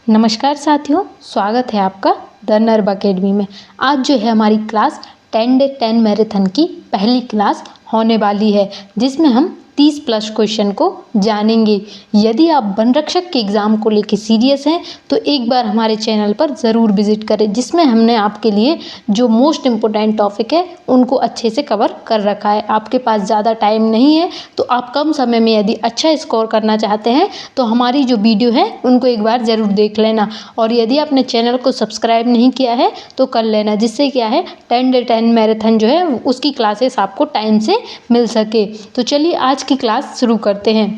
नमस्कार साथियों, स्वागत है आपका द नर्व अकेडमी में। आज जो है हमारी क्लास 10 डे 10 मैराथन की पहली क्लास होने वाली है, जिसमें हम 30 प्लस क्वेश्चन को जानेंगे। यदि आप वन रक्षक के एग्ज़ाम को लेकर सीरियस हैं तो एक बार हमारे चैनल पर ज़रूर विजिट करें, जिसमें हमने आपके लिए जो मोस्ट इम्पोर्टेंट टॉपिक है उनको अच्छे से कवर कर रखा है। आपके पास ज़्यादा टाइम नहीं है तो आप कम समय में यदि अच्छा स्कोर करना चाहते हैं तो हमारी जो वीडियो है उनको एक बार ज़रूर देख लेना, और यदि आपने चैनल को सब्सक्राइब नहीं किया है तो कर लेना, जिससे क्या है 10 डे 10 मैराथन जो है उसकी क्लासेस आपको टाइम से मिल सके। तो चलिए आज की क्लास शुरू करते हैं।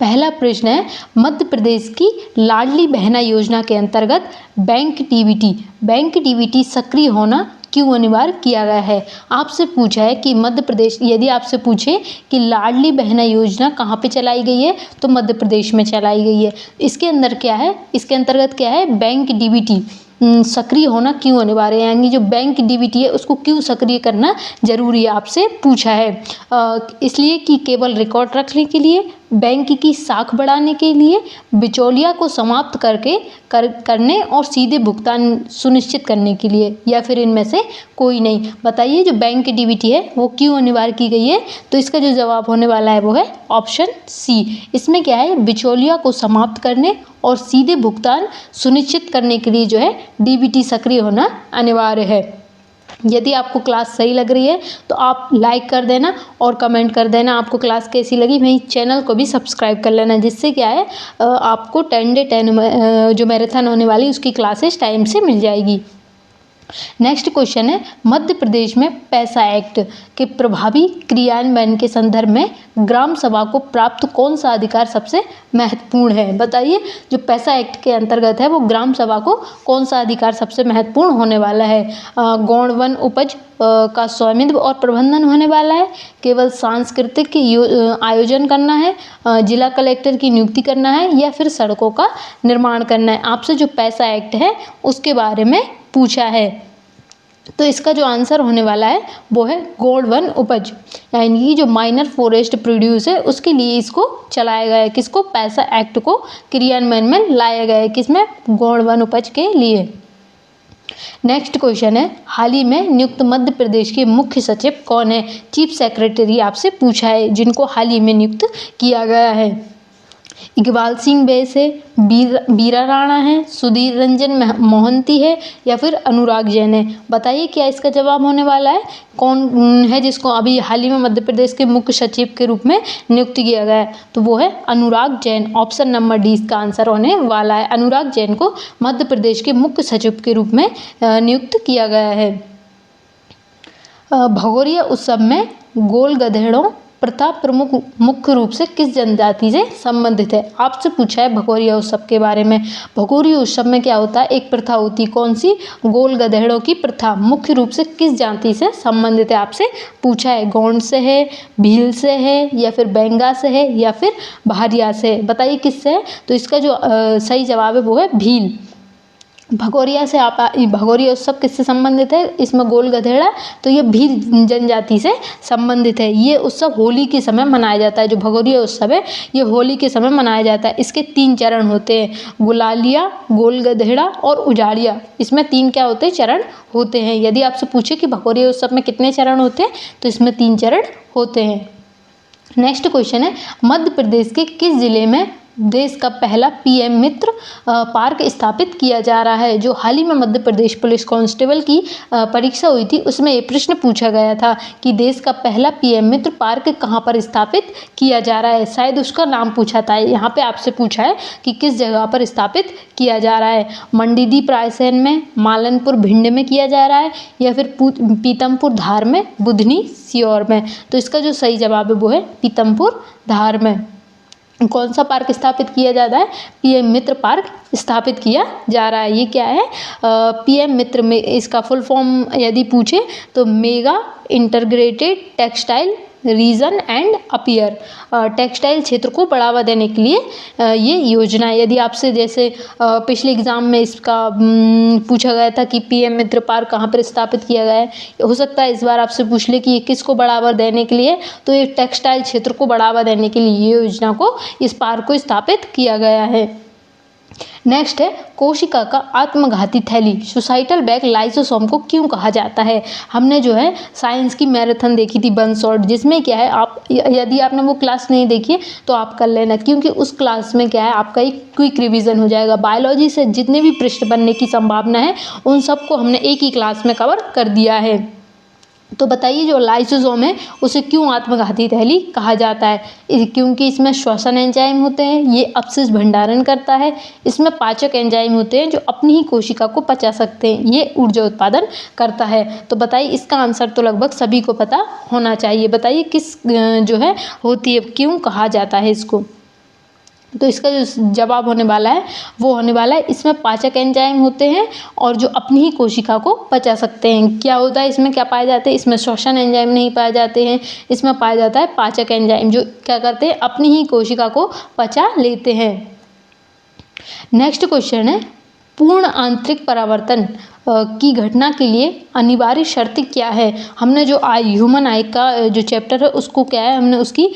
पहला प्रश्न है, मध्य प्रदेश की लाडली बहना योजना के अंतर्गत बैंक डीबीटी सक्रिय होना क्यों अनिवार्य किया गया है। आपसे पूछा है कि मध्य प्रदेश, यदि आपसे पूछे कि लाडली बहना योजना कहाँ पे चलाई गई है तो मध्य प्रदेश में चलाई गई है। इसके अंदर क्या है, इसके अंतर्गत क्या है, बैंक डीबीटी सक्रिय होना क्यों अनिवार्य है, यानी जो बैंक डीबीटी है उसको क्यों सक्रिय करना जरूरी है, आपसे पूछा है। इसलिए कि केवल रिकॉर्ड रखने के लिए, बैंक की साख बढ़ाने के लिए, बिचौलिया को समाप्त करने और सीधे भुगतान सुनिश्चित करने के लिए, या फिर इनमें से कोई नहीं। बताइए जो बैंक डीबीटी है वो क्यों अनिवार्य की गई है। तो इसका जो जवाब होने वाला है वो है ऑप्शन सी। इसमें क्या है, बिचौलिया को समाप्त करने और सीधे भुगतान सुनिश्चित करने के लिए जो है डीबीटी सक्रिय होना अनिवार्य है। यदि आपको क्लास सही लग रही है तो आप लाइक कर देना और कमेंट कर देना आपको क्लास कैसी लगी। मेरी चैनल को भी सब्सक्राइब कर लेना, जिससे क्या है आपको 10 डे 10 जो मैराथन होने वाली उसकी क्लासेस टाइम से मिल जाएगी। नेक्स्ट क्वेश्चन है, मध्य प्रदेश में पैसा एक्ट के प्रभावी क्रियान्वयन के संदर्भ में ग्राम सभा को प्राप्त कौन सा अधिकार सबसे महत्वपूर्ण है। बताइए जो पैसा एक्ट के अंतर्गत है वो ग्राम सभा को कौन सा अधिकार सबसे महत्वपूर्ण होने वाला है। गौण वन उपज का स्वामित्व और प्रबंधन होने वाला है, केवल सांस्कृतिक आयोजन करना है, जिला कलेक्टर की नियुक्ति करना है, या फिर सड़कों का निर्माण करना है। आपसे जो पैसा एक्ट है उसके बारे में पूछा है, तो इसका जो आंसर होने वाला है वो है गौण वन उपज, यानी कि जो माइनर फॉरेस्ट प्रोड्यूस है उसके लिए इसको चलाया गया है। किसको, पैसा एक्ट को क्रियान्वयन में लाया गया है, किसमें, गौण वन उपज के लिए। नेक्स्ट क्वेश्चन है, हाल ही में नियुक्त मध्य प्रदेश के मुख्य सचिव कौन है। चीफ सेक्रेटरी आपसे पूछा है जिनको हाल ही में नियुक्त किया गया है। इकबाल सिंह बैस है, बीरा राणा है, सुधीर रंजन मोहंती है, या फिर अनुराग जैन है। बताइए क्या इसका जवाब होने वाला है, कौन है जिसको अभी हाल ही में मध्य प्रदेश के मुख्य सचिव के रूप में नियुक्त किया गया है। तो वो है Anurag Jain. Option number D इसका आंसर होने वाला है। अनुराग जैन को मध्य प्रदेश के मुख्य सचिव के रूप में नियुक्त किया गया है। भगोरिया उत्सव में गोल गधेड़ों प्रथा प्रमुख मुख्य रूप से किस जनजाति से संबंधित है। आपसे पूछा है भगोरिया उत्सव के बारे में। भगोरिया उत्सव में क्या होता है, एक प्रथा होती है, कौन सी, गोल गधेड़ों की प्रथा, मुख्य रूप से किस जाति से संबंधित है आपसे पूछा है। गौंड से है, भील से है, या फिर बेंगा से है, या फिर भारिया से है। बताइए किससे है। तो इसका जो सही जवाब है वो है भील। भगोरिया से भगोरिया उत्सव किससे संबंधित है, इसमें गोल गधेड़ा, तो ये भील जनजाति से संबंधित है। ये उत्सव होली के समय मनाया जाता है। जो भगोरिया उत्सव है ये होली के समय मनाया जाता है। इसके 3 चरण होते हैं, गुलालिया, गोल गधेड़ा और उजाड़िया। इसमें 3 क्या होते हैं, चरण होते हैं। यदि आपसे पूछे कि भगोरिया उत्सव में कितने चरण होते हैं तो इसमें 3 चरण होते हैं। नेक्स्ट क्वेश्चन है, मध्य प्रदेश के किस जिले में देश का पहला पीएम मित्र पार्क स्थापित किया जा रहा है। जो हाल ही में मध्य प्रदेश पुलिस कांस्टेबल की परीक्षा हुई थी उसमें ये प्रश्न पूछा गया था कि देश का पहला पीएम मित्र पार्क कहां पर स्थापित किया जा रहा है। शायद उसका नाम पूछा था, यहाँ पे आपसे पूछा है कि किस जगह पर स्थापित किया जा रहा है। मंडीदीप रायसेन में, मालनपुर भिंड में किया जा रहा है, या फिर पीतमपुर धार में, बुधनी सीहोर में। तो इसका जो सही जवाब है वो है पीतमपुर धार में। कौन सा पार्क स्थापित किया जाता है, पीएम मित्र पार्क स्थापित किया जा रहा है। ये क्या है, पीएम मित्र में इसका फुल फॉर्म यदि पूछे तो mega integrated textile reason and appear. Textile क्षेत्र को बढ़ावा देने के लिए ये योजना है। यदि आपसे जैसे पिछले एग्जाम में इसका पूछा गया था कि पीएम मित्र पार्क कहाँ पर स्थापित किया गया है, हो सकता है इस बार आपसे पूछ ले कि ये किसको बढ़ावा देने के लिए, तो ये टेक्सटाइल क्षेत्र को बढ़ावा देने के लिए ये योजना को, इस पार्क को स्थापित किया गया है। नेक्स्ट है कोशिका का आत्मघाती थैली सुसाइटल बैग लाइसोसोम को क्यों कहा जाता है। हमने जो है साइंस की मैराथन देखी थी वन शॉट, जिसमें क्या है आप यदि आपने वो क्लास नहीं देखी है तो आप कर लेना, क्योंकि उस क्लास में क्या है आपका एक क्विक रिवीजन हो जाएगा। बायोलॉजी से जितने भी प्रश्न बनने की संभावना है उन सबको हमने एक ही क्लास में कवर कर दिया है। तो बताइए जो लाइसोसोम है उसे क्यों आत्मघाती थैली कहा जाता है। क्योंकि इसमें श्वसन एंजाइम होते हैं, ये अपशिष्ट भंडारण करता है। इसमें पाचक एंजाइम होते हैं जो अपनी ही कोशिका को पचा सकते हैं, ये ऊर्जा उत्पादन करता है। तो बताइए इसका आंसर तो लगभग सभी को पता होना चाहिए। बताइए किस जो है होती है, क्यों कहा जाता है इसको। तो इसका जो जवाब होने वाला है वो होने वाला है इसमें पाचक एंजाइम होते हैं और जो अपनी ही कोशिका को पचा सकते हैं। क्या होता है इसमें, क्या पाए जाते हैं, इसमें श्वसन एंजाइम नहीं पाए जाते हैं, इसमें पाया जाता है पाचक एंजाइम जो क्या करते हैं अपनी ही कोशिका को पचा लेते हैं। नेक्स्ट क्वेश्चन है पूर्ण आंतरिक परावर्तन की घटना के लिए अनिवार्य शर्त क्या है। हमने जो ह्यूमन आई का जो चैप्टर है उसको क्या है हमने उसकी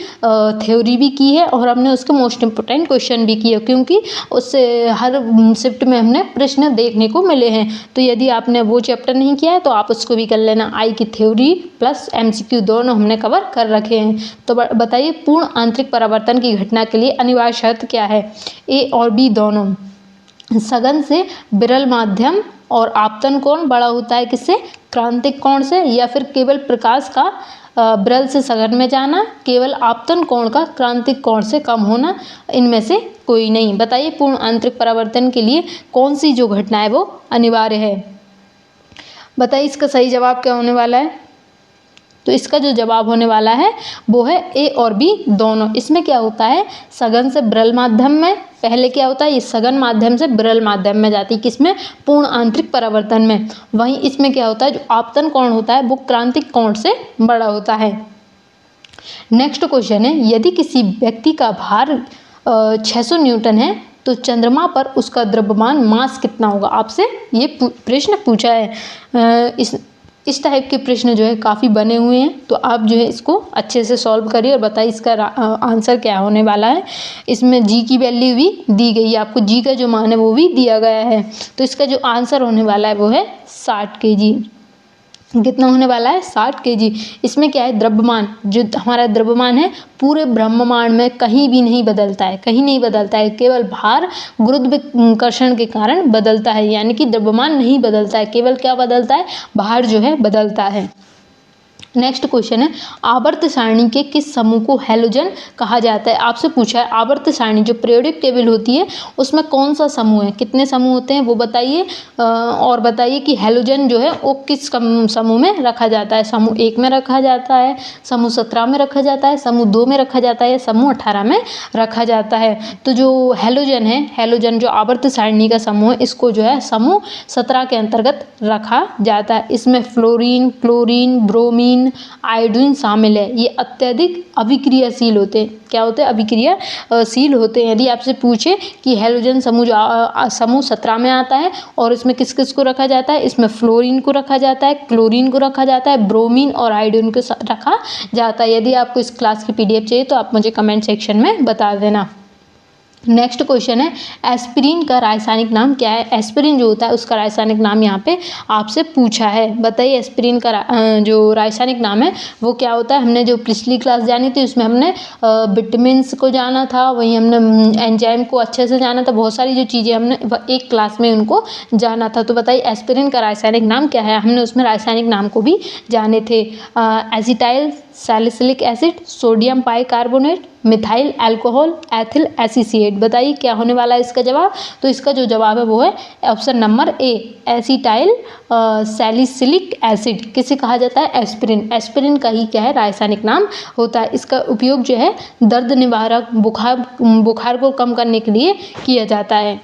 थ्योरी भी की है और हमने उसके मोस्ट इम्पोर्टेंट क्वेश्चन भी किए, क्योंकि उससे हर शिफ्ट में हमने प्रश्न देखने को मिले हैं। तो यदि आपने वो चैप्टर नहीं किया है तो आप उसको भी कर लेना। आई की थ्योरी प्लस MCQ दोनों हमने कवर कर रखे हैं। तो बताइए पूर्ण आंतरिक परावर्तन की घटना के लिए अनिवार्य शर्त क्या है। A और B दोनों सघन से विरल माध्यम और आपतन कोण बड़ा होता है किससे, क्रांतिक कोण से, या फिर केवल प्रकाश का विरल से सघन में जाना, केवल आपतन कोण का क्रांतिक कोण से कम होना, इनमें से कोई नहीं। बताइए पूर्ण आंतरिक परावर्तन के लिए कौन सी जो घटना है वो अनिवार्य है। बताइए इसका सही जवाब क्या होने वाला है। तो इसका जो जवाब होने वाला है वो है A और B दोनों। इसमें क्या होता है सघन से विरल माध्यम में, पहले क्या होता है ये सघन माध्यम से विरल माध्यम में जाती है, किसमें, पूर्ण आंतरिक परावर्तन में। वहीं इसमें क्या होता है जो आपतन कोण होता है वो क्रांतिक कोण से बड़ा होता है। नेक्स्ट क्वेश्चन है यदि किसी व्यक्ति का भार 600 न्यूटन है तो चंद्रमा पर उसका द्रव्यमान मास कितना होगा। आपसे ये प्रश्न पूछा है। इस टाइप के प्रश्न जो है काफ़ी बने हुए हैं, तो आप जो है इसको अच्छे से सॉल्व करिए और बताइए इसका आंसर क्या होने वाला है। इसमें जी की वैल्यू भी दी गई है, आपको जी का जो मान है वो भी दिया गया है। तो इसका जो आंसर होने वाला है वो है 60 kg। कितना होने वाला है 60 kg। इसमें क्या है द्रव्यमान, जो हमारा द्रव्यमान है पूरे ब्रह्मांड में कहीं भी नहीं बदलता है, कहीं नहीं बदलता है, केवल भार गुरुत्वाकर्षण के कारण बदलता है। यानी कि द्रव्यमान नहीं बदलता है, केवल क्या बदलता है, भार जो है बदलता है। नेक्स्ट क्वेश्चन है आवर्त सारणी के किस समूह को हैलोजन कहा जाता है। आपसे पूछा है आवर्त सारणी जो पीरियोडिक टेबल होती है उसमें कौन सा समूह है, कितने समूह होते हैं वो बताइए, और बताइए कि हैलोजन जो है वो किस समूह में रखा जाता है। समूह 1 में रखा जाता है, समूह 17 में रखा जाता है, समूह 2 में रखा जाता है, समूह 18 में रखा जाता है। तो जो हैलोजन है, हैलोजन जो आवर्त सारणी का समूह है, इसको जो है समूह 17 के अंतर्गत रखा जाता है। इसमें फ्लोरीन, क्लोरीन, ब्रोमीन, आयोडीन शामिल है। ये अत्यधिक अभिक्रियाशील होते हैं। क्या होते हैं, अभिक्रियाशील होते हैं। यदि आपसे पूछे कि हैलोजन समूह जो समूह 17 में आता है और इसमें किस किस को रखा जाता है, इसमें फ्लोरीन को रखा जाता है, क्लोरीन को रखा जाता है, ब्रोमीन और आयोडीन को रखा जाता है। यदि आपको इस क्लास की PDF चाहिए तो आप मुझे कमेंट सेक्शन में बता देना। नेक्स्ट क्वेश्चन है एस्पिरिन का रासायनिक नाम क्या है। एस्पिरिन जो होता है उसका रासायनिक नाम यहाँ पे आपसे पूछा है। बताइए एस्पिरिन का जो रासायनिक नाम है वो क्या होता है। हमने जो पिछली क्लास जानी थी उसमें हमने विटामिन्स को जाना था, वहीं हमने एंजाइम को अच्छे से जाना था, बहुत सारी जो चीज़ें हमने एक क्लास में उनको जाना था। तो बताइए एस्पिरिन का रासायनिक नाम क्या है। हमने उसमें रासायनिक नाम को भी जाने थे। Acetyl salicylic acid, sodium bicarbonate, methyl alcohol, ethyl acetate. बताइए क्या होने वाला है इसका जवाब। तो इसका जो जवाब है वो है option number A acetyl salicylic acid. किसे कहा जाता है, एस्पिरिन। एस्पिरिन का ही क्या है रासायनिक नाम होता है। इसका उपयोग जो है दर्द निवारक, बुखार को कम करने के लिए किया जाता है।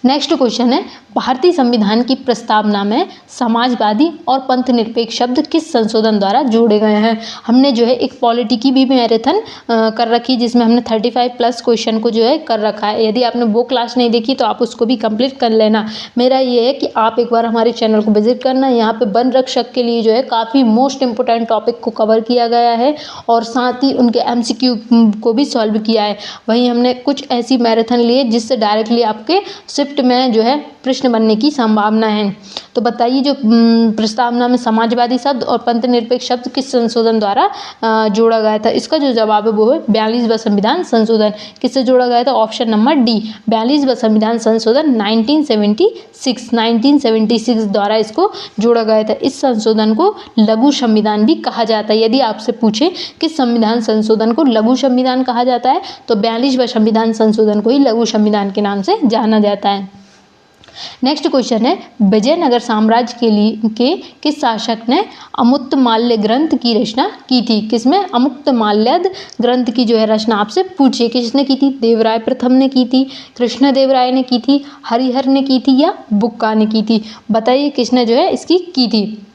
नेक्स्ट क्वेश्चन है, भारतीय संविधान की प्रस्तावना में समाजवादी और पंथ निरपेक्ष शब्द किस संशोधन द्वारा जोड़े गए हैं। हमने जो है एक पॉलिटी की भी मैराथन कर रखी, जिसमें हमने 35 प्लस क्वेश्चन को जो है कर रखा है। यदि आपने वो क्लास नहीं देखी तो आप उसको भी कंप्लीट कर लेना। मेरा ये है कि आप एक बार हमारे चैनल को विजिट करना। यहाँ पे वन रक्षक के लिए जो है काफ़ी मोस्ट इंपोर्टेंट टॉपिक को कवर किया गया है और साथ ही उनके MCQ को भी सॉल्व किया है। वहीं हमने कुछ ऐसी मैराथन ली है जिससे डायरेक्टली आपके शिफ्ट में जो है प्रश्न बनने की संभावना है। तो बताइए, जो प्रस्तावना में समाजवादी शब्द और पंथ निरपेक्ष शब्द किस संशोधन द्वारा जोड़ा गया था। इसका जो जवाब है वो है 42वां संविधान संशोधन। किससे जोड़ा गया था? ऑप्शन नंबर डी, 42वां संविधान संशोधन 1976 द्वारा इसको जोड़ा गया था। इस संशोधन को लघु संविधान भी कहा जाता है। यदि आपसे पूछे किस संविधान संशोधन को लघु संविधान कहा जाता है तो 42वां संविधान संशोधन को ही लघु संविधान के नाम से जाना जाता है। नेक्स्ट क्वेश्चन है, विजयनगर साम्राज्य के किस शासक ने अमुक्तमाल्य ग्रंथ की रचना की थी। किसमें? अमुक्तमाल्यद ग्रंथ की जो है रचना आपसे पूछिए किसने की थी। देवराय प्रथम ने की थी, कृष्णदेवराय ने की थी, हरिहर ने की थी या बुक्का ने की थी। बताइए किसने जो है इसकी की थी,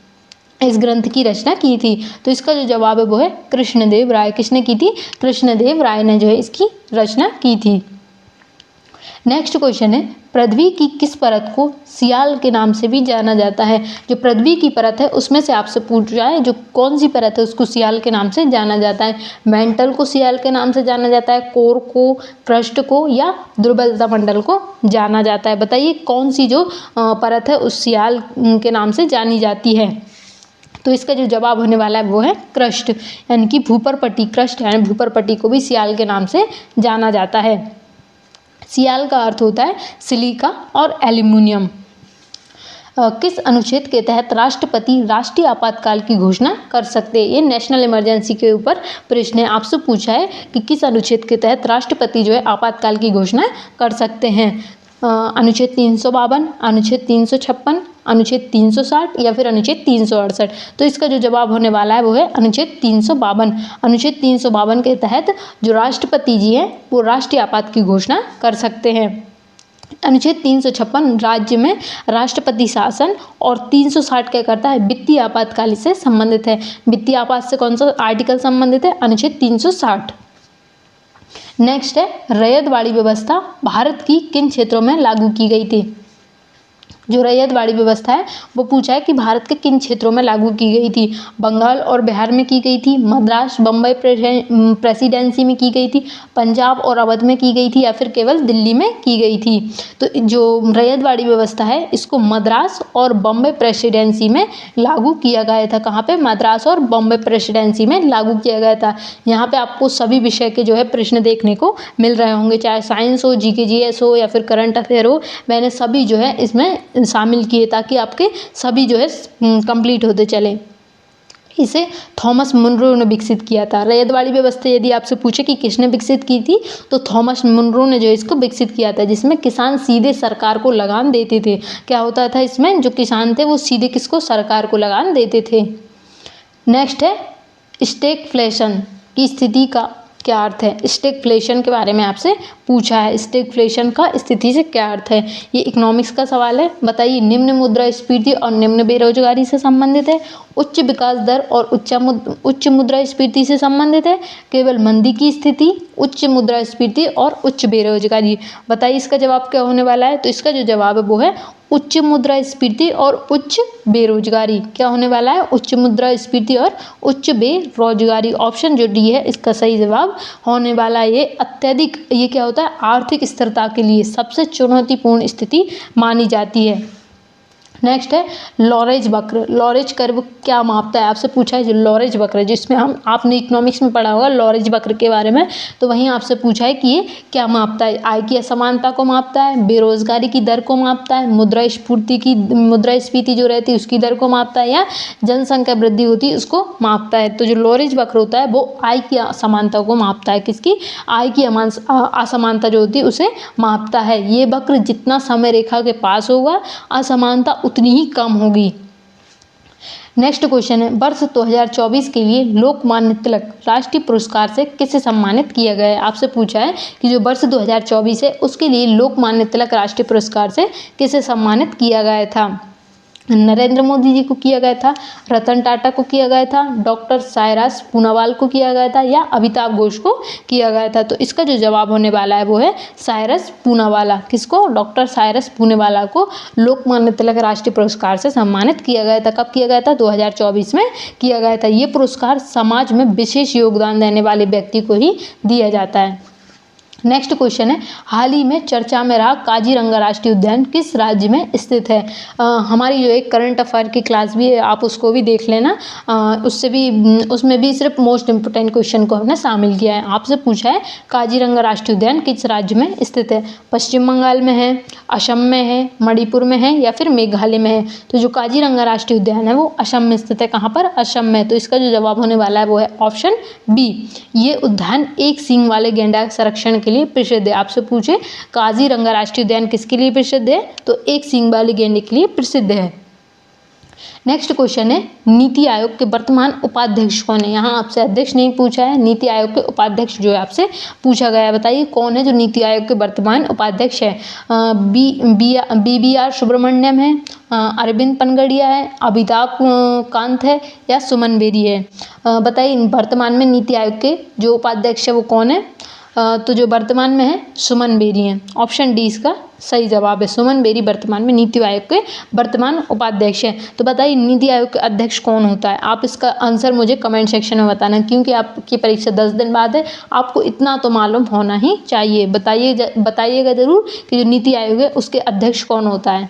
इस ग्रंथ की रचना की थी। तो इसका जो जवाब है वो है कृष्णदेव राय। किसने की थी? कृष्णदेव राय ने जो है इसकी रचना की थी। नेक्स्ट क्वेश्चन है, पृथ्वी की किस परत को सियाल के नाम से भी जाना जाता है। जो पृथ्वी की परत है उसमें से आपसे पूछ रहा है जो कौन सी परत है उसको सियाल के नाम से जाना जाता है। मेंटल को सियाल के नाम से जाना जाता है, कोर को, पृष्ठ को या दुर्बलता मंडल को जाना जाता है। बताइए कौन सी जो परत है उस सियाल के नाम से जानी जाती है। तो इसका जो जवाब होने वाला है वो है क्रस्ट, यानी कि भूपरपट्टी। क्रस्ट यानी भूपरपट्टी को भी सियाल के नाम से जाना जाता है। सियाल का अर्थ होता है सिलिका और एल्यूमिनियम। किस अनुच्छेद के तहत राष्ट्रपति राष्ट्रीय आपातकाल की घोषणा कर सकते हैं। ये नेशनल इमरजेंसी के ऊपर प्रश्न है। आपसे पूछा है कि किस अनुच्छेद के तहत राष्ट्रपति जो है आपातकाल की घोषणा कर सकते हैं। अनुच्छेद 352, अनुच्छेद 356, अनुच्छेद 360 या फिर अनुच्छेद 368। तो इसका जो जवाब होने वाला है वो है अनुच्छेद 352। अनुच्छेद 352 के तहत जो राष्ट्रपति जी हैं वो राष्ट्रीय आपात की घोषणा कर सकते हैं। अनुच्छेद 356 राज्य में राष्ट्रपति शासन और 360 क्या करता है, वित्तीय आपातकाल से संबंधित है। वित्तीय आपात से कौन सा आर्टिकल संबंधित है? अनुच्छेद 360। नेक्स्ट है, रैयतवाड़ी व्यवस्था भारत की किन क्षेत्रों में लागू की गई थी। जो रैयतवाड़ी व्यवस्था है वो पूछा है कि भारत के किन क्षेत्रों में लागू की गई थी। बंगाल और बिहार में की गई थी, मद्रास बम्बई प्रेसिडेंसी में की गई थी, पंजाब और अवध में की गई थी या फिर केवल दिल्ली में की गई थी। तो जो रैयतवाड़ी व्यवस्था है इसको मद्रास और बम्बई प्रेसिडेंसी में लागू किया गया था। कहाँ पे? मद्रास और बम्बई प्रेसिडेंसी में लागू किया गया था। यहाँ पे आपको सभी विषय के जो है प्रश्न देखने को मिल रहे होंगे, चाहे साइंस हो, GK GS हो या फिर करंट अफेयर हो। मैंने सभी जो है इसमें शामिल किए ताकि आपके सभी जो है कंप्लीट होते चले। इसे थॉमस मुनरो ने विकसित किया था। रैयतवाड़ी व्यवस्था यदि आपसे पूछे कि किसने विकसित की थी तो थॉमस मुनरो ने जो है इसको विकसित किया था, जिसमें किसान सीधे सरकार को लगान देते थे। क्या होता था इसमें? जो किसान थे वो सीधे किसको? सरकार को लगान देते थे। नेक्स्ट है, स्टैगफ्लेशन की स्थिति का क्या अर्थ है। स्टैगफ्लेशन के बारे में आपसे पूछा है। स्टैगफ्लेशन का स्थिति से क्या अर्थ है? ये इकोनॉमिक्स का सवाल है। बताइए, निम्न मुद्रास्फीति और निम्न बेरोजगारी से संबंधित है, उच्च विकास दर और उच्च मुद्रास्फीति से संबंधित है, केवल मंदी की स्थिति, उच्च मुद्रास्फीति और उच्च बेरोजगारी। बताइए इसका जवाब क्या होने वाला है। तो इसका जो जवाब है वो है उच्च मुद्रास्फीति और उच्च बेरोजगारी। क्या होने वाला है? उच्च मुद्रास्फीति और उच्च बेरोजगारी। ऑप्शन जो डी है इसका सही जवाब होने वाला है। ये अत्यधिक, ये क्या होता है, आर्थिक स्थिरता के लिए सबसे चुनौतीपूर्ण स्थिति मानी जाती है। नेक्स्ट है लॉरेज वक्र। लॉरेज कर्व क्या मापता है? आपसे पूछा है जो लॉरेज वक्र है, जिसमें आपने इकोनॉमिक्स में पढ़ा होगा लॉरेज वक्र के बारे में। तो वहीं आपसे पूछा है कि ये क्या मापता है। आय की असमानता को मापता है, बेरोजगारी की दर को मापता है, मुद्रास्फीति जो रहती है उसकी दर को मापता है, या जनसंख्या वृद्धि होती है उसको मापता है। तो जो लॉरेज वक्र होता है वो आय की असमानता को मापता है। किसकी? आय की असमानता जो होती है उसे मापता है। ये वक्र जितना समय रेखा के पास होगा असमानता उतनी ही कम होगी। नेक्स्ट क्वेश्चन है, वर्ष 2024 के लिए लोकमान्य तिलक राष्ट्रीय पुरस्कार से किसे सम्मानित किया गया है। आपसे पूछा है कि जो वर्ष 2024 है उसके लिए लोकमान्य तिलक राष्ट्रीय पुरस्कार से किसे सम्मानित किया गया था। नरेंद्र मोदी जी को किया गया था, रतन टाटा को किया गया था, डॉक्टर सायरस पूनावाला को किया गया था या अमिताभ घोष को किया गया था। तो इसका जो जवाब होने वाला है वो है सायरस पूनावाला। किसको? डॉक्टर सायरस पूनावाला को लोकमान्य तिलक राष्ट्रीय पुरस्कार से सम्मानित किया गया था। कब किया गया था? 2024 में किया गया था। ये पुरस्कार समाज में विशेष योगदान देने वाले व्यक्ति को ही दिया जाता है। नेक्स्ट क्वेश्चन है, हाल ही में चर्चा में रहा काजीरंगा राष्ट्रीय उद्यान किस राज्य में स्थित है। हमारी जो एक करंट अफेयर की क्लास भी है, आप उसको भी देख लेना। उसमें भी सिर्फ मोस्ट इम्पोर्टेंट क्वेश्चन को हमने शामिल किया है। आपसे पूछा है काजीरंगा राष्ट्रीय उद्यान किस राज्य में स्थित है। पश्चिम बंगाल में है, असम में है, मणिपुर में है या फिर मेघालय में है। तो जो काजीरंगा राष्ट्रीय उद्यान है वो असम में स्थित है। कहाँ पर? असम में। तो इसका जो जवाब होने वाला है वो है ऑप्शन बी। ये उद्यान एक सींग वाले गैंडा संरक्षण के लिए प्रसिद्ध है। आपसे पूछे काजीरंगा राष्ट्रीय उद्यान किसके लिए प्रसिद्ध है, तो एक सींग वाले गैंडे के लिए प्रसिद्ध है। नेक्स्ट क्वेश्चन है, नीति आयोग के वर्तमान उपाध्यक्ष कौन है। यहाँ आपसे अध्यक्ष नहीं पूछा है, नीति आयोग के उपाध्यक्ष जो है आपसे पूछा गया है। बताइए कौन है जो नीति आयोग के वर्तमान उपाध्यक्ष है। BBR सुब्रमण्यम है, अरविंद पनगड़िया है, अमिताभ कांत है या सुमन बेरी है। बताइए वर्तमान में नीति आयोग के जो उपाध्यक्ष है वो कौन है। तो जो वर्तमान में है सुमन बेरी हैं। ऑप्शन डी इसका सही जवाब है। सुमन बेरी वर्तमान में नीति आयोग के वर्तमान उपाध्यक्ष हैं। तो बताइए नीति आयोग के अध्यक्ष कौन होता है। आप इसका आंसर मुझे कमेंट सेक्शन में बताना, क्योंकि आपकी परीक्षा 10 दिन बाद है, आपको इतना तो मालूम होना ही चाहिए। बताइएगा ज़रूर कि जो नीति आयोग है उसके अध्यक्ष कौन होता है।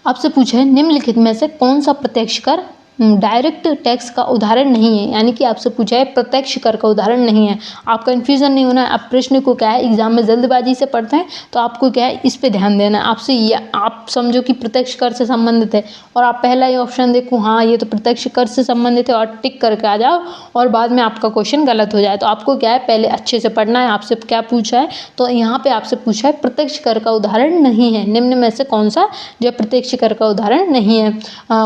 आपसे पूछा है निम्नलिखित में से कौन सा प्रत्यक्ष कर डायरेक्ट टैक्स का उदाहरण नहीं है। यानी कि आपसे पूछा है प्रत्यक्ष कर का उदाहरण नहीं है। आप कंफ्यूजन नहीं होना है। आप प्रश्न को क्या है एग्जाम में जल्दबाजी से पढ़ते हैं, तो आपको क्या है इस पे ध्यान देना है। आपसे ये आप समझो कि प्रत्यक्ष कर से संबंधित है और आप पहला ही ऑप्शन देखो हाँ ये तो प्रत्यक्ष कर से संबंधित है और टिक करके आ जाओ और बाद में आपका क्वेश्चन गलत हो जाए। तो आपको क्या है पहले अच्छे से पढ़ना है। आपसे क्या पूछा है, तो यहाँ पे आपसे पूछा है प्रत्यक्ष कर का उदाहरण नहीं है। निम्न में से कौन सा जो प्रत्यक्ष कर का उदाहरण नहीं है।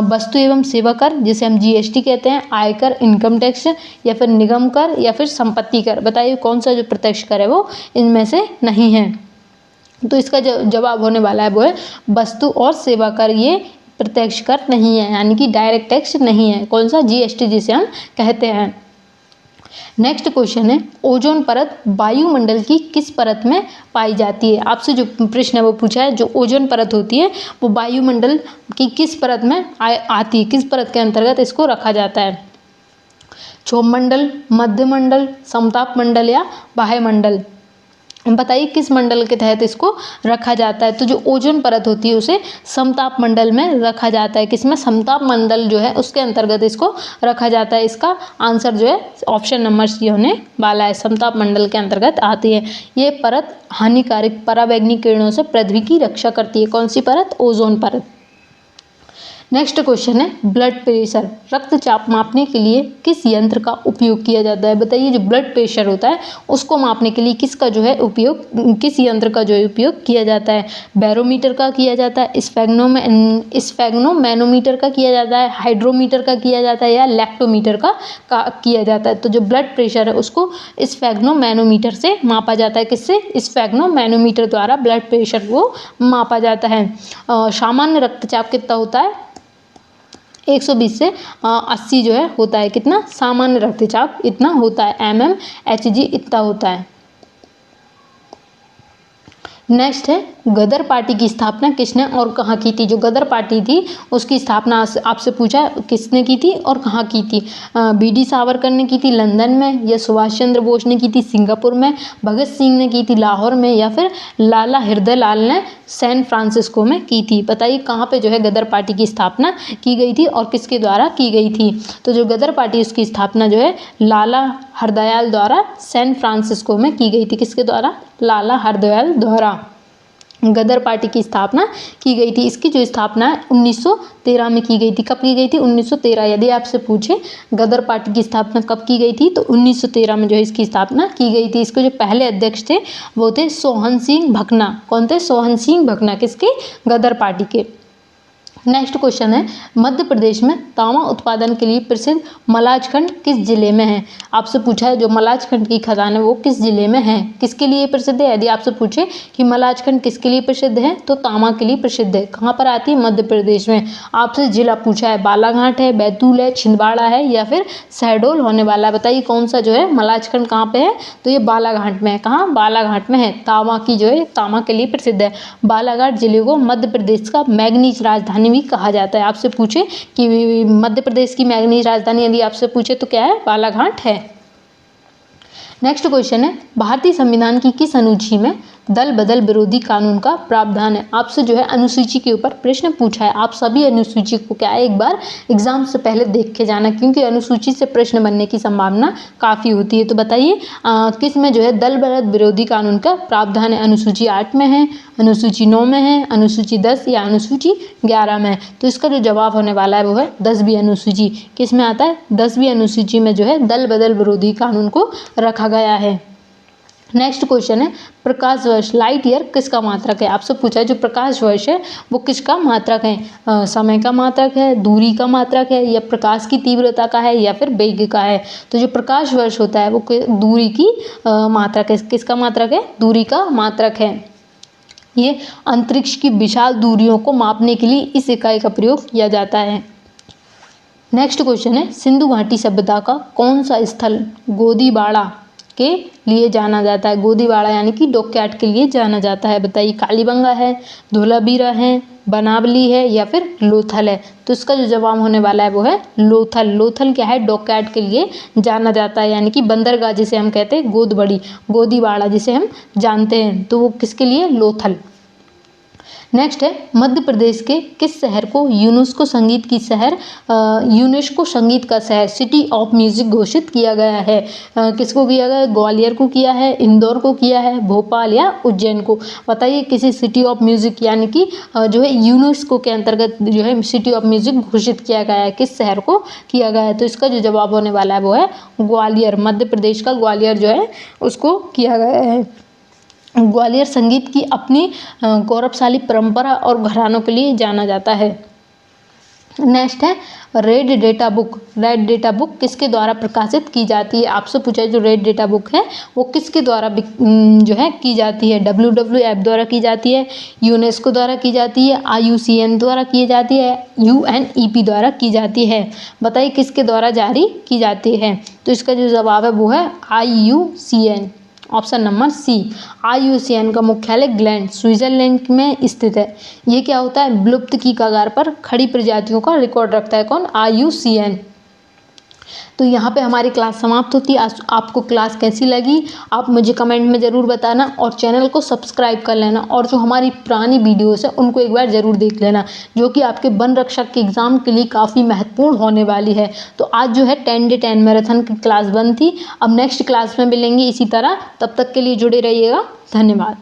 वस्तु एवं सेवा कर जिसे हम GST कहते हैं, आयकर इनकम टैक्स या फिर निगम कर या फिर संपत्ति कर। बताइए कौन सा जो प्रत्यक्ष कर है वो इनमें से नहीं है। तो इसका जवाब होने वाला है वो है वस्तु और सेवा कर। ये प्रत्यक्ष कर नहीं है, यानी कि डायरेक्ट टैक्स नहीं है। कौन सा? GST जिसे हम कहते हैं। नेक्स्ट क्वेश्चन है ओजोन परत वायुमंडल की किस परत में पाई जाती है। आपसे जो प्रश्न है वो पूछा है जो ओजोन परत होती है वो वायुमंडल की किस परत में आती है, किस परत के अंतर्गत इसको रखा जाता है। क्षोभ मंडल, मध्य मंडल, समताप मंडल या बाह्य मंडल। बताइए किस मंडल के तहत इसको रखा जाता है। तो जो ओजोन परत होती है उसे समताप मंडल में रखा जाता है। किसमें? समताप मंडल जो है उसके अंतर्गत इसको रखा जाता है। इसका आंसर जो है ऑप्शन नंबर सी होने वाला है। समताप मंडल के अंतर्गत आती है। ये परत हानिकारक पराबैंगनी किरणों से पृथ्वी की रक्षा करती है। कौन सी परत? ओजोन परत। नेक्स्ट क्वेश्चन है ब्लड प्रेशर रक्तचाप मापने के लिए किस यंत्र का उपयोग किया जाता है। बताइए जो ब्लड प्रेशर होता है उसको मापने के लिए किसका जो है उपयोग, किस यंत्र का जो है उपयोग किया जाता है। बैरोमीटर का किया जाता है, स्फेग्नोमैनोमीटर का किया जाता है, हाइड्रोमीटर का किया जाता है या लैक्टोमीटर का किया जाता है। तो जो ब्लड प्रेशर है उसको स्फेग्नोमैनोमीटर से मापा जाता है। किससे? स्फेग्नोमैनोमीटर द्वारा ब्लड प्रेशर को मापा जाता है। सामान्य रक्तचाप कितना होता है? 120 से 80 जो है होता है। कितना? सामान्य रक्तचाप इतना होता है। mmHg इतना होता है। नेक्स्ट है गदर पार्टी की स्थापना किसने और कहाँ की थी। जो गदर पार्टी थी उसकी स्थापना आपसे पूछा किसने की थी और कहाँ की थी। BD सावरकर ने की थी लंदन में, या सुभाष चंद्र बोस ने की थी सिंगापुर में, भगत सिंह ने की थी लाहौर में या फिर लाला हृदय लाल ने सैन फ्रांसिस्को में की थी। बताइए कहाँ पे जो है गदर पार्टी की स्थापना की गई थी और किसके द्वारा की गई थी। तो जो गदर पार्टी उसकी स्थापना जो है लाला हरदयाल द्वारा सैन फ्रांसिस्को में की गई थी। किसके द्वारा? लाला हरदयाल द्वारा गदर पार्टी की स्थापना की गई थी। इसकी जो स्थापना है 1913 में की गई थी। कब की गई थी? 1913। यदि आपसे पूछे गदर पार्टी की स्थापना कब की गई थी तो 1913 में जो है इसकी स्थापना की गई थी। इसके जो पहले अध्यक्ष थे वो थे सोहन सिंह भकना। कौन थे? सोहन सिंह भकना। किसके? गदर पार्टी के। नेक्स्ट क्वेश्चन है, मध्य प्रदेश में तांबा उत्पादन के लिए प्रसिद्ध मलाज खंड किस जिले में है? आपसे पूछा है जो मलाज खंड की खदान है वो किस जिले में है, किसके लिए प्रसिद्ध है? यदि आपसे पूछे कि मलाज खंड किसके लिए प्रसिद्ध है तो तांबा के लिए प्रसिद्ध है। कहाँ पर आती है? मध्य प्रदेश में। आपसे जिला पूछा है, बालाघाट है, बैतूल है, छिंदवाड़ा है या फिर शहडोल होने वाला है। बताइए कौन सा जो है मलाज खंड कहाँ पे है? तो ये बालाघाट में है। कहाँ? बालाघाट में है। तांबा की जो है तांबा के लिए प्रसिद्ध है। बालाघाट जिले को मध्य प्रदेश का मैग्नीज राजधानी भी कहा जाता है। आपसे पूछे कि मध्य प्रदेश की मैग्नीज राजधानी यदि आपसे पूछे तो क्या है? बालाघाट है। नेक्स्ट क्वेश्चन है, भारतीय संविधान की किस अनुसूची में दल बदल विरोधी कानून का प्रावधान है? आपसे जो है अनुसूची के ऊपर प्रश्न पूछा है। आप सभी अनुसूची को क्या है एक बार एग्जाम से पहले देख के जाना, क्योंकि अनुसूची से प्रश्न बनने की संभावना काफ़ी होती है। तो बताइए किस में जो है दल बदल विरोधी कानून का प्रावधान है? अनुसूची 8 में है, अनुसूची 9 में है, अनुसूची 10 या अनुसूची 11 में है? तो इसका जो जवाब होने वाला है वो है 10वीं अनुसूची। किस में आता है? 10वीं अनुसूची में जो है दल बदल विरोधी कानून को रखा गया है। नेक्स्ट क्वेश्चन है, प्रकाश वर्ष लाइट ईयर किसका मात्रक है? आपसे पूछा है जो प्रकाश वर्ष है वो किसका मात्रक है? समय का मात्रक है, दूरी का मात्रक है या प्रकाश की तीव्रता का है या फिर वेग का है? तो जो प्रकाश वर्ष होता है वो दूरी की मात्रक है। किसका मात्रक है? दूरी का मात्रक है। ये अंतरिक्ष की विशाल दूरियों को मापने के लिए इस इकाई का प्रयोग किया जाता है। नेक्स्ट क्वेश्चन है, सिंधु घाटी सभ्यता का कौन सा स्थल गोदीबाड़ा के लिए जाना जाता है? गोदीबाड़ा यानी कि डॉकयार्ड के लिए जाना जाता है। बताइए कालीबंगा है, धोलावीरा है, बनावली है या फिर लोथल है? तो इसका जो जवाब होने वाला है वो है लोथल। लोथल क्या है? डॉकयार्ड के लिए जाना जाता है, यानी कि बंदरगाह जिसे हम कहते हैं गोदीबाड़ा जिसे हम जानते हैं, तो वो किसके लिए? लोथल। नेक्स्ट है, मध्य प्रदेश के किस शहर को यूनेस्को संगीत का शहर सिटी ऑफ म्यूजिक घोषित किया गया है? किसको किया गया है? ग्वालियर को किया है, इंदौर को किया है, भोपाल या उज्जैन को? बताइए किसी सिटी ऑफ म्यूजिक यानी कि जो है यूनेस्को के अंतर्गत जो है सिटी ऑफ म्यूजिक घोषित किया गया है, किस शहर को किया गया है? तो इसका जो जवाब होने वाला है वो है ग्वालियर। मध्य प्रदेश का ग्वालियर जो है उसको किया गया है। ग्वालियर संगीत की अपनी गौरवशाली परंपरा और घरानों के लिए जाना जाता है। नेक्स्ट है, रेड डेटा बुक किसके द्वारा प्रकाशित की जाती है? आपसे पूछा है जो रेड डेटा बुक है वो किसके द्वारा जो है की जाती है? WWF द्वारा की जाती है, यूनेस्को द्वारा की जाती है, IUCN द्वारा की जाती है, UNEP द्वारा की जाती है? बताइए किसके द्वारा जारी की जाती है? तो इसका जो जवाब है वो है IUCN। Option number C. IUCN का मुख्यालय ग्लैंड स्विट्जरलैंड में स्थित है। ये क्या होता है? विलुप्त की कगार पर खड़ी प्रजातियों का रिकॉर्ड रखता है। कौन? IUCN। तो यहाँ पे हमारी क्लास समाप्त होती है। आपको क्लास कैसी लगी आप मुझे कमेंट में ज़रूर बताना और चैनल को सब्सक्राइब कर लेना, और जो हमारी पुरानी वीडियोस है उनको एक बार ज़रूर देख लेना, जो कि आपके वन रक्षक के एग्ज़ाम के लिए काफ़ी महत्वपूर्ण होने वाली है। तो आज जो है 10 मैराथन की क्लास बंद थी। अब नेक्स्ट क्लास में मिलेंगे इसी तरह, तब तक के लिए जुड़े रहिएगा। धन्यवाद।